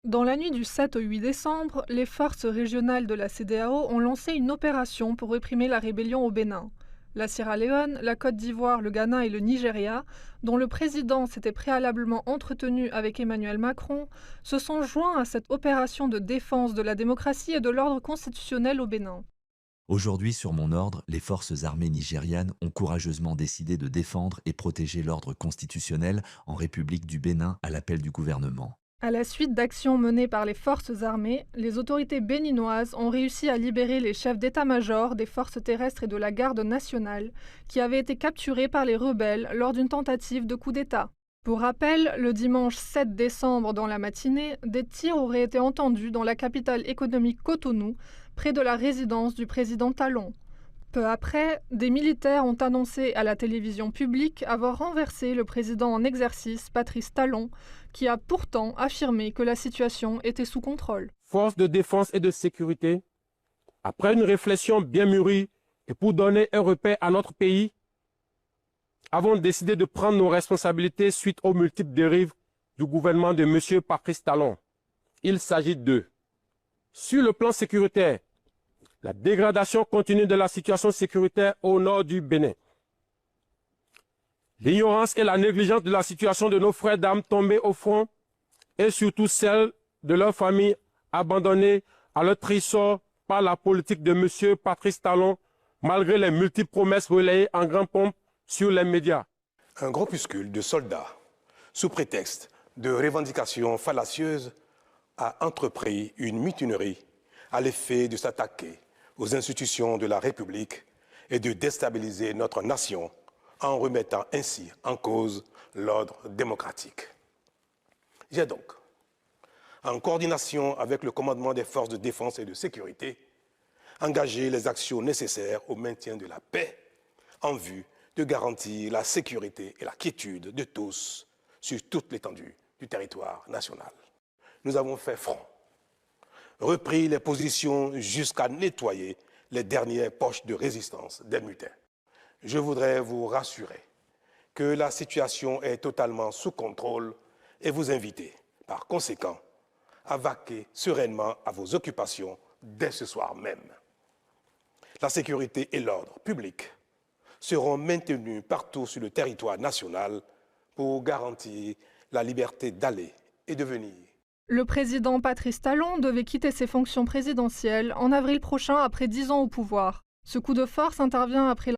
Dans la nuit du 7 au 8 décembre, les forces régionales de la CEDEAO ont lancé une opération pour réprimer la rébellion au Bénin. La Sierra Leone, la Côte d'Ivoire, le Ghana et le Nigeria, dont le président s'était préalablement entretenu avec Emmanuel Macron, se sont joints à cette opération de défense de la démocratie et de l'ordre constitutionnel au Bénin. Aujourd'hui, sur mon ordre, les forces armées nigérianes ont courageusement décidé de défendre et protéger l'ordre constitutionnel en République du Bénin à l'appel du gouvernement. À la suite d'actions menées par les forces armées, les autorités béninoises ont réussi à libérer les chefs d'état-major des forces terrestres et de la garde nationale qui avaient été capturés par les rebelles lors d'une tentative de coup d'État. Pour rappel, le dimanche 7 décembre dans la matinée, des tirs auraient été entendus dans la capitale économique Cotonou, près de la résidence du président Talon. Peu après, des militaires ont annoncé à la télévision publique avoir renversé le président en exercice, Patrice Talon, qui a pourtant affirmé que la situation était sous contrôle. Forces de défense et de sécurité, après une réflexion bien mûrie et pour donner un repère à notre pays, avons décidé de prendre nos responsabilités suite aux multiples dérives du gouvernement de M. Patrice Talon. Il s'agit de, sur le plan sécuritaire, la dégradation continue de la situation sécuritaire au nord du Bénin. L'ignorance et la négligence de la situation de nos frères d'armes tombés au front et surtout celle de leurs familles abandonnées à leur triste sort par la politique de M. Patrice Talon, malgré les multiples promesses relayées en grande pompe sur les médias. Un groupuscule de soldats, sous prétexte de revendications fallacieuses, a entrepris une mutinerie à l'effet de s'attaquer aux institutions de la République et de déstabiliser notre nation en remettant ainsi en cause l'ordre démocratique. J'ai donc, en coordination avec le commandement des forces de défense et de sécurité, engagé les actions nécessaires au maintien de la paix en vue de garantir la sécurité et la quiétude de tous sur toute l'étendue du territoire national. Nous avons fait front, repris les positions jusqu'à nettoyer les dernières poches de résistance des mutins. Je voudrais vous rassurer que la situation est totalement sous contrôle et vous inviter, par conséquent, à vaquer sereinement à vos occupations dès ce soir même. La sécurité et l'ordre public seront maintenus partout sur le territoire national pour garantir la liberté d'aller et de venir. Le président Patrice Talon devait quitter ses fonctions présidentielles en avril prochain après 10 ans au pouvoir. Ce coup de force intervient après